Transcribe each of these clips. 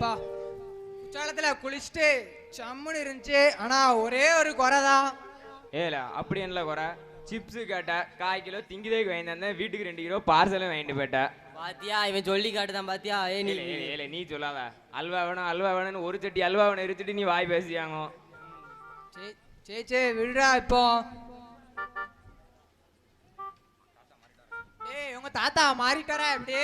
அப்பா குற்றாலத்துல குளிச்சுட்டு சம்முன்னு இருந்துச்சு. ஆனா ஒரே ஒரு குறைதான். ஏல அப்படி என்ன குறை? சிப்ஸ் கேட்ட 1/4 கிலோ திங்கிதேக்கு வாங்கி தந்தேன், வீட்டுக்கு 2 கிலோ பார்சலும் வாங்கிட்டு போயிட்டேன். பாத்தியா இவன் சொல்லி காட்டுதான் பாத்தியா? நீ சொல்லாத. அல்வா வேணும்னு ஒரு சட்டி அல்வா வேணும் எரிச்சிட்டு நீ வாய் பேசியாங்க. சே விடுறா. இப்போ ஏய் உங்க தாத்தா மாறிட்டாரா? எப்படி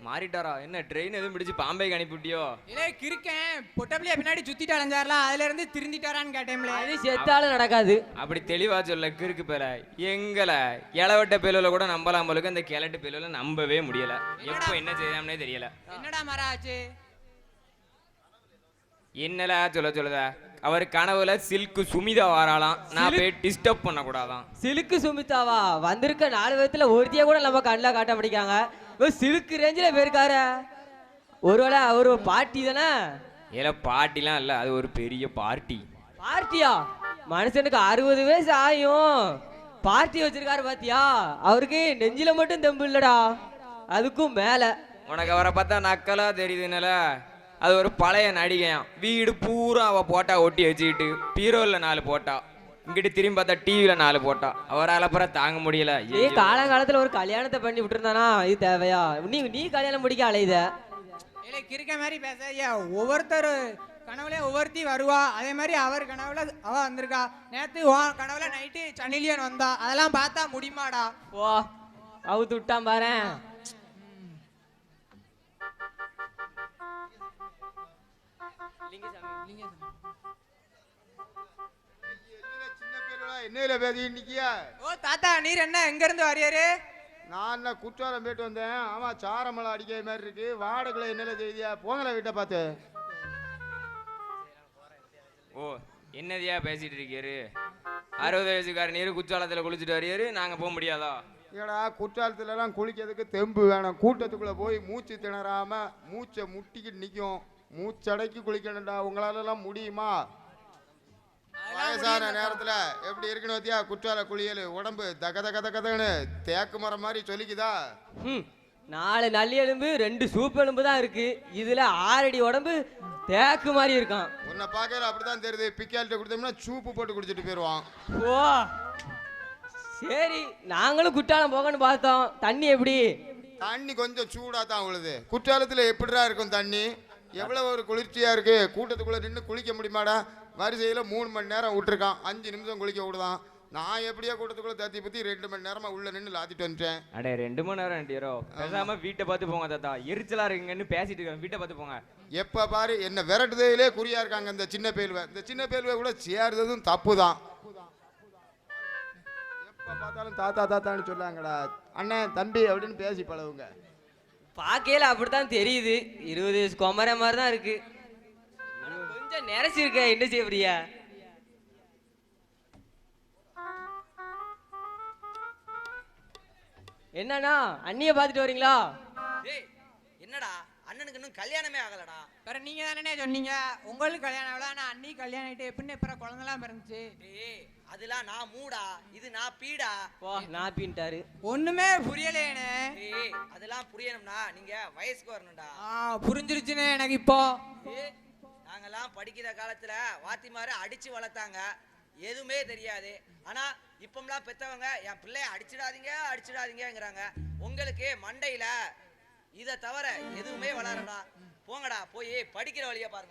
மாறிட்டாரா? என்ன ட்ரெயின் எதுவும் பிடிச்சி பாம்பேக்கு அனுப்பிவிட்டியோ? இல்லை கிறுக்கேன் பொட்டப்பிள்ளைய பின்னாடி சுத்திட்டு அலைஞ்சாரலாம், அதுல இருந்து திருந்திட்டாரான்னு கேட்டேன்ல. அது செத்தாலும் நடக்காது. அப்படி தெளிவா சொல்ல கிறுக்கு பேர. எங்களை இளவட்ட பேலுல கூட நம்பலாம் போலுக்கு, அந்த கிழட்டு பேலுல நம்பவே முடியல. எப்போ என்ன செய்யலாம்னே தெரியல. என்னடா மராச்சு? என்னல சொல்லுத? அவர் கனவுல சில்கு சுமிதா வாராலாம். நான் போய் டிஸ்டர்ப் பண்ண கூடாதான். சிலுக்கு சுமிதாவா? வந்திருக்க 4 விதத்துல ஒருத்திய கூட நம்ம கண்ணில் காட்ட மாட்டேங்காங்க. சிலுக்கு ரேஞ்சில் போயிருக்காரு. ஒருவேளை அவர் ஒரு பார்ட்டி தானே? ஏல பார்ட்டிலாம் இல்ல, அது ஒரு பெரிய பார்ட்டி. பார்ட்டியா? மனுஷனுக்கு 60 வயசு ஆயும் பார்ட்டி வச்சிருக்காரு பாத்தியா? அவருக்கு நெஞ்சில மட்டும் தெம்பு இல்லடா, அதுக்கும் மேல. உனக்கு அவரை பார்த்தா நக்கலா தெரியுதுனால, அது ஒரு பழைய நடிகையாம். வீடு பூரா அவ போட்டா ஒட்டி வச்சுக்கிட்டு, பீரோல 4 போட்டா, இங்கிட்டு திரும்பி பார்த்தா டிவில 4 போட்டா. அவரால் அப்புறம் தாங்க முடியல. காலங்காலத்துல ஒரு கல்யாணத்தை பண்ணி விட்டுருந்தானா இது தேவையா? நீ கல்யாணம் முடிக்க அலையுத. இல்லை கிறுக்க மாதிரி பேச. ஒவ்வொருத்தர் கனவுல ஒவ்வொருத்தி வருவா, அதே மாதிரி அவர் கனவுல அவ வந்திருக்கா. நேத்து கனவுல நைட்டு சனிலியன் வந்தா, அதெல்லாம் பார்த்தா முடியுமாடா? ஓ அவுத்து விட்டான் பாரு. என்னையில பேசி நிக்கியா? ஓ தாத்தா நீர் என்ன எங்க இருந்து வரையாரு? நான் குற்றாலம் போயிட்டு வந்தேன். ஆமா சாரமலை அடிக்கிற மாதிரி இருக்கு. வாடகைல என்னல செய்தியா? போங்கல வீட்டை பார்த்து. ஓ என்னதையா பேசிட்டு இருக்காரு? 60 வயசுக்கார நீர் குற்றாலத்துல குளிச்சுட்டு வரையாரு, நாங்க போக முடியாதா? ஏடா குற்றாலத்துல எல்லாம் குளிக்கிறதுக்கு தெம்பு வேணும். கூட்டத்துக்குள்ள போய் மூச்சு திணறாம மூச்சை முட்டிக்கிட்டு நிற்கும். மூச்சடைக்கி குளிக்கணும்டா. உங்களால எல்லாம் முடியுமா? வயசான நேரத்துல எப்படி இருக்குன்னு பார்த்தியா? குற்றால குளியல் உடம்பு தக தக தகன்னு தேக்கு மரம் மாதிரி சொல்லிக்குதா? 4 நல்லி எலும்பு 2 சூப் எலும்பு தான் இருக்கு. இதுல 6 அடி உடம்பு தேக்கு மாதிரி இருக்கான். உன்னை பார்க்கல அப்படிதான் தெரியுது. பிக்கால்ட்ட கொடுத்தோம்னா சூப்பு போட்டு குடிச்சிட்டு போயிடுவான். ஓ சரி, நாங்களும் குற்றாலம் போகணும்னு பார்த்தோம். தண்ணி எப்படி? தண்ணி கொஞ்சம் சூடா தான் உழுது. குற்றாலத்துல எப்படிடா இருக்கும் தண்ணி? எவ்வளவு ஒரு குளிர்ச்சியா இருக்கு. கூட்டத்துக்குள்ள நின்று குளிக்க முடியுமாடா? வரிசையில் 3 மணி நேரம் விட்டுருக்கான். 5 நிமிஷம் குளிக்க விடுதான். நான் எப்படியா கூட்டத்துக்குள்ள தத்தி பத்தி 2 மணி நேரமா உள்ள நின்று லாத்திட்டு வந்துட்டேன். அடே 2 மணி நேரம் டீரோ. பேசாம வீட்டை பார்த்து போங்க தாத்தா. எரிச்சலா இருக்குங்கன்னு பேசிட்டு இருக்கேன். வீட்டை பார்த்து போங்க. எப்ப பாரு என்ன விரட்டுதலே குறியா இருக்காங்க இந்த சின்ன பேல்வை. இந்த சின்ன பேல்வை கூட சேர்றதும் தப்பு தான். எப்ப பார்த்தாலும் தாத்தா தாத்தான்னு சொல்லாங்கடா. அண்ணன் தம்பி அப்படின்னு பேசி பழகுங்க. பார்க்கையில அப்படித்தான் தெரியுது. 20 வயசு குமர மாதிரி தான் இருக்கு. கொஞ்சம் நிறச்சி இருக்க. என்ன செய்ய போறியா? என்னண்ணா அண்ணிய பாத்துட்டு வரீங்களா? என்னடா அண்ணனுக்கு இன்னும் கல்யாணமே ஆகலடா. வேற நீங்க தானே சொன்னீங்க உங்களுக்கு கல்யாணம் ஆகல, நான் அண்ணி கல்யாணம் ஆயிட்டு எப்படின்னு இப்ப குழந்தைலாம் பிறந்துச்சு. அதெல்லாம் நான் மூடா, இது நான் பீடா. ஓ நான் பீன்ட்டாரு. ஒண்ணுமே புரியலேனே. அதெல்லாம் புரியணும்னா நீங்க வயசுக்கு வரணும்டா. புரிஞ்சிருச்சுன்னு எனக்கு இப்போ. நாங்கெல்லாம் படிக்கிற காலத்துல வாத்திமாரு அடிச்சு வளர்த்தாங்க, எதுவுமே தெரியாது. ஆனா இப்பம்லாம் பெத்தவங்க என் பிள்ளைய அடிச்சிடாதீங்கிறாங்க. உங்களுக்கு மண்டையில இதை தவிர எதுவுமே வளரடா. போங்கடா, போய் படிக்கிற வழியா பாருங்க.